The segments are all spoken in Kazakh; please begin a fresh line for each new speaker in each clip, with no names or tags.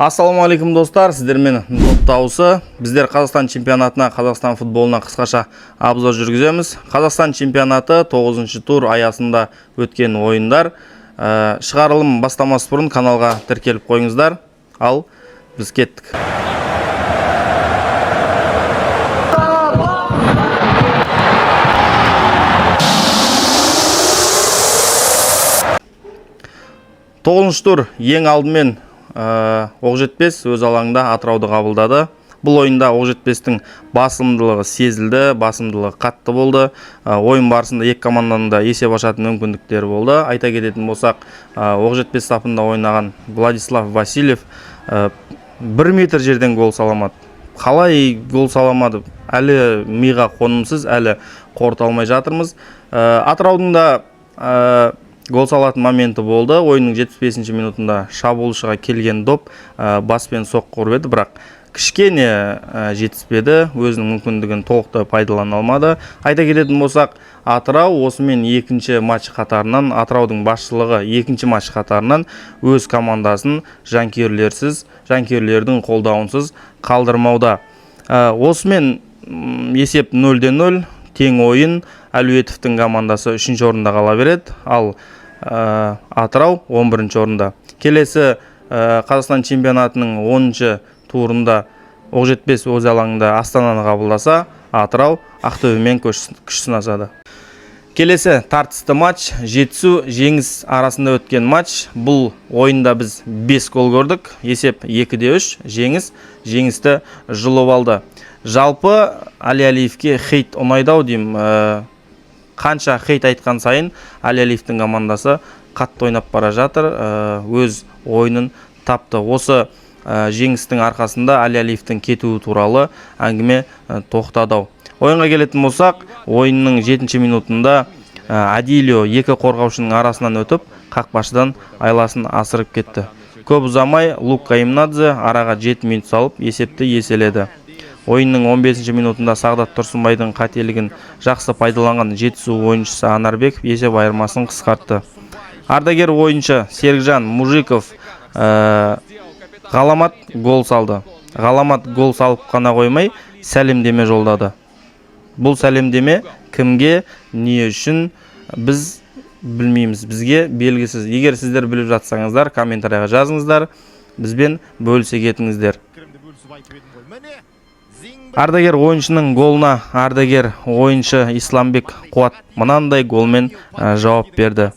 Ассалаумағалейкум достар, сіздермен Дауысы. Біздер Қазақстан чемпионатына, Қазақстан футболына қысқаша обзор жүргіземіз. Қазақстан чемпионаты 9-шы тур аясында өткен ойындар. Шығарылым бастамас бұрын каналға тіркеліп қойыңыздар. Ал біз кеттік. Тоғызыншы тур ең алдымен Оқжетпес өз алаңында Атырауды қабылдады. Бұл ойында Оқжетпестің басымдылығы сезілді, басымдылығы қатты болды. Ойын барысында екі команданың да есеп ашатын мүмкіндіктері болды. Айта кететін болсақ, Оқжетпес сапында ойнаған Владислав Васильев 1 метр жерден гол саламады. Қалай гол саламады? Әлі миға қонымсыз, әлі қорыта алмай жатырмыз. Атыраудың да гол салатын моменті болды. Ойынның 75-ші минутында шабуылшыға келген доп баспен соққы ұрып еді, бірақ кішкене жетіспеді, өзінің мүмкіндігін толықтай пайдалана алмады. Айта кететін болсақ, Атырау осымен екінші матч қатарынан, Атыраудың басшылығы екінші матч қатарынан өз командасын жанкүйерлердің қолдауынсыз қалдырмауда. Осымен есеп 0-0, тең ойын. Әлуетовтің командасы 3-ші орында қала береді, ал Атырау 11-ші орында. Келесі Қазақстан чемпионатының 10-ші турында Оқжетпес өз алаңында Астананы қабылдаса, Атырау Ақтөбемен күш сынасады. Келесі тартысты матч Жетісу Жеңіс арасында өткен матч. Бұл ойында біз 5 гол көрдік. Есеп 2-3. Жеңісті жұлып алды. Жалпы Алиевке хейт ұнайдау деймін. Қанша хейт айтқан сайын Алиевтің командасы қатты ойнап бара жатыр, өз ойынын тапты. Осы жеңістің арқасында Алиевтің кетуі туралы әңгіме тоқтады. Ойынға келетін болсақ, ойынның 7-ші минутында Адилио екі қорғаушының арасынан өтіп, қақпашыдан айласын асырып кетті. Көп ұзамай Лука Имнадзе араға 7 минут салып есепті еселеді. Ойынның 15-ші минутында Сағдат Тұрсынбайдың қателігін жақсы пайдаланған Жетісу ойыншысы Анарбеков есеп айырмасын қысқартты. Ардагер ойыншы Серікжан Мужиков ғаламат гол салды. Ғаламат гол салып қана қоймай, сәлемдеме жолдады. Бұл сәлемдеме кімге, не үшін біз білмейміз, бізге белгісіз. Егер сіздер біліп жатсаңыздар, комментарияға жазыңыздар, бізбен бөлісе кетіңіздер. Ардагер ойыншының голына ардагер ойыншы Исламбек Қуат мынандай голмен жауап берді.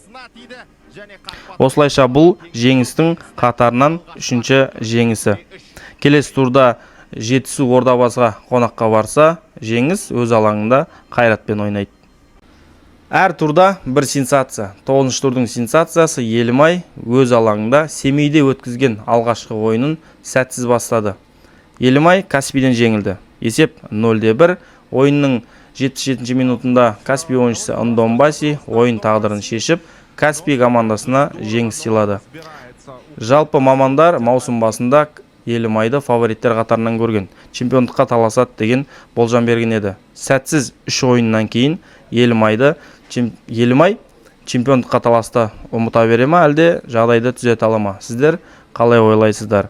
Осылайша бұл жеңістің қатарынан 3-ші жеңісі. Келесі турда Жетісу Ордабасыға қонаққа барса, Жеңіс өз алаңында Қайратпен ойнайды. Әр турда бір сенсация. 9-шы турдың сенсациясы Елімай өз алаңында Семейде өткізген алғашқы ойынын сәтсіз бастады. Елімай Каспийден жеңілді. Есеп 0-1. Ойынның 77-ші минутында Каспий ойыншысы Ндомбаси ойын тағдырын шешіп, Каспий командасына жеңіс сыйлады. Жалпы мамандар маусым басында Елімайды фавориттер қатарынан көрген, чемпиондыққа таласады деген болжам берген еді. Сәтсіз 3 ойыннан кейін Елімай чемпиондыққа таласты ұмыта бере ма, әлде жағдайды түзете ала ма? Сіздер қалай ойлайсыздар?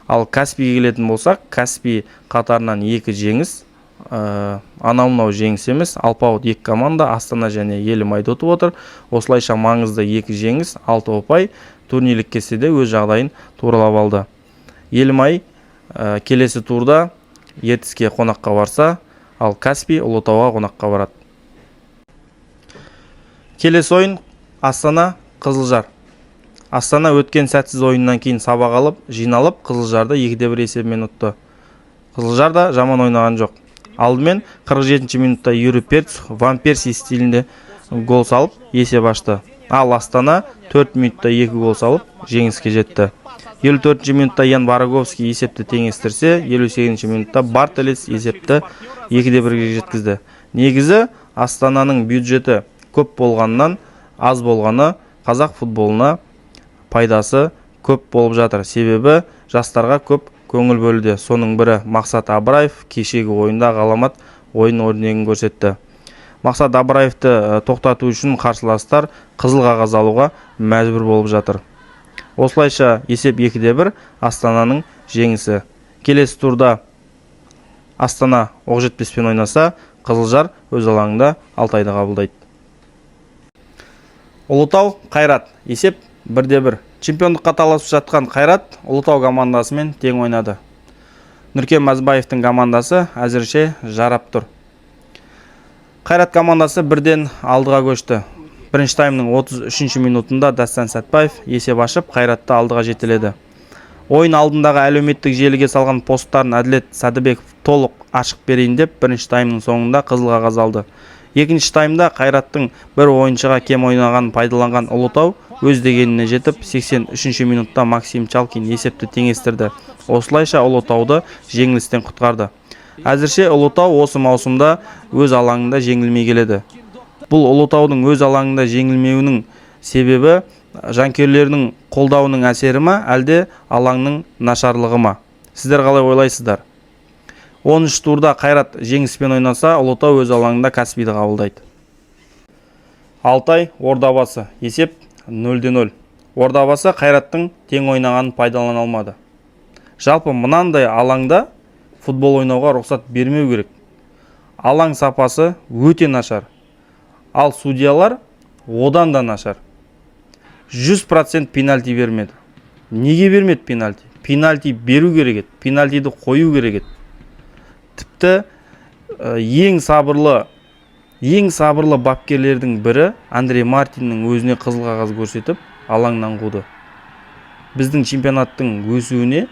Ал Каспийге келетін болсақ, Каспий қатарынан 2 жеңіс, анау-мынау жеңіс емес, алпауыт 2 команда Астана және Елімайды ұтып отыр. Осылайша маңызды 2 жеңіс, 6 ұпай турнирлік кестеде өз жағдайын туралап алды. Елімай келесі турда Ертіске қонаққа барса, ал Каспий Ұлытауға қонаққа барады. Келесі ойын Астана Қызылжар. Астана өткен сәтсіз ойыннан кейін сабақ алып, жиналып, Қызылжарды 2-1 есебімен ұтты. Қызылжар да жаман ойнаған жоқ. Алдымен 47-ші минутта Юрий Перц Ван Перси стилінде гол салып, есеп ашты. Ал Астана 4 минутта 2 гол салып, жеңіске жетті. 54-ші минутта Ян Бараговский есепті теңестірсе, 58-ші минутта Бартелес есепті 2-1-ге жеткізді. Негізі Астананың бюджеті көп болғаннан аз болғаны қазақ футболына пайдасы көп болып жатыр. Себебі жастарға көп көңіл бөлуде. Соның бірі Мақсат Абраев кешегі ойында ғаламат ойын өрнегін көрсетті. Мақсат Абраевты тоқтату үшін қарсыластар қызыл қағаз алуға мәжбүр болып жатыр. Осылайша есеп 2-1 Астананың жеңісі. Келесі турда Астана Оқжетпеспен ойнаса, Қызылжар өз алаңында Алтайды қабылдайды. Ұлытау Қайрат есеп 1-1. Чемпиондыққа таласып жатқан Қайрат Ұлытау командасымен тең ойнады. Нұркен Мазбаевтың командасы әзірше жарап тұр. Қайрат командасы бірден алдыға көшті. Бірінші таймның 33 минутында Дастан Сәтбаев есеп ашып, Қайратты алдыға жетеледі. Ойын алдындағы әлеуметтік желіге салған посттарын Әділет Сәдібеков толық ашық берейін деп, бірінші таймның соңында қызыл қағаз алды. Екінші таймда Қайраттың бір ойыншыға кем ойнағанын пайдаланған Ұлытау өз дегеніне жетіп, 83 минутта Максим Чалкин есепті теңестірді. Осылайша Ұлытауды жеңілістен құтқарды. Әзірше Ұлытау осы маусымда өз алаңында жеңілмей келеді. Бұл Ұлытаудың өз алаңында жеңілмеуінің себебі жанкүйерлердің қолдауының әсері ма, әлде алаңның нашарлығы ма? Сіздер қалай ойлайсыздар? 13 турда Қайрат жеңіспен ойнаса, Ұлытау өз алаңында Каспийді қабылдайды. Алтай Ордабасы есеп 0-0. Ордабасы Қайраттың тең ойнағанын пайдалана алмады. Жалпы мынандай алаңда футбол ойнауға рұқсат бермеу керек. Алаң сапасы өте нашар. Ал судьялар одан да нашар. 100% пенальти бермеді. Неге бермеді пенальти? Пенальти беру керек еді. Пенальтиді қою керек еді. Тіпті ең сабырлы бапкерлердің бірі Андрей Мартиннің өзіне қызыл қағаз көрсетіп, алаңнан қуды. Біздің чемпионаттың өсуіне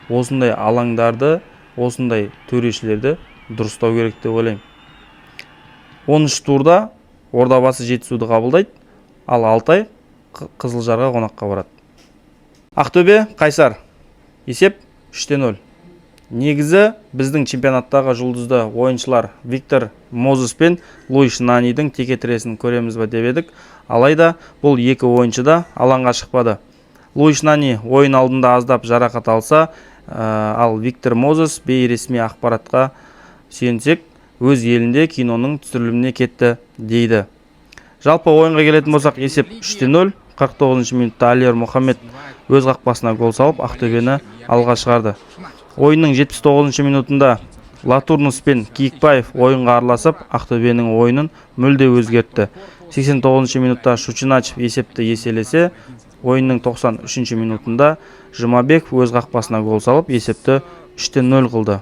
осындай алаңдарды, осындай төрешілерді дұрыстау керек деп ойлаймын. 13 турда Ордабасы Жетісуды қабылдайды, ал Алтай Қызылжарға қонаққа барады. Ақтөбе Қайсар есеп 3-0. Негізі біздің чемпионаттағы жұлдызды ойыншылар Виктор Мозес пен Луиш Нанидің текетіресін көреміз бе деп едік. Алайда бұл екі ойыншы да алаңға шықпады. Луиш Нани ойын алдында аздап жарақат алса, ал Виктор Мозес бейресми ақпаратқа сүйенсек, өз елінде киноның түсіріліміне кетті дейді. Жалпы ойынға келетін болсақ, есеп 3-0. 49 минутта Алиер Мұхаммед өз қақпасына гол салып, Ақтөбені алға шығарды. Ойынның 79 минутында Латурнус пен Киікбаев ойынға араласып, Ақтөбенің ойынын мүлде өзгертті. 89 минутта Шучиначев есепті еселесе, ойынның 93 минутында Жұмабек өз қақпасына гол салып, есепті 3-0 қылды.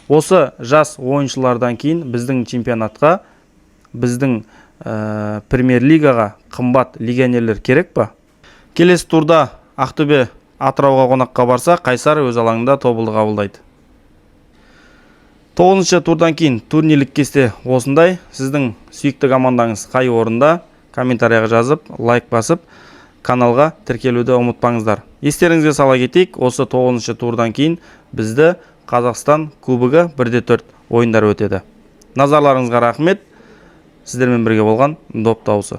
Осы жас ойыншылардан кейін біздің чемпионатқа, біздің премьер-лигаға қымбат легионерлер керек па? Келесі турда Ақтөбе Атырауға қонаққа барса, Қайсар өз алаңында Тобылды қабылдайды. 9-шы турдан кейін турнирлік кесте осындай. Сіздің сүйікті командаңыз қай орында? Комментарияға жазып, лайк басып, каналға тіркелуді ұмытпаңыздар. Естеріңізге сала кетейік, осы 9-шы турдан кейін бізді Қазақстан кубогы 1-4 ойындар өтеді. Назарларыңызға рахмет. Сіздермен бірге болған доп дауысы.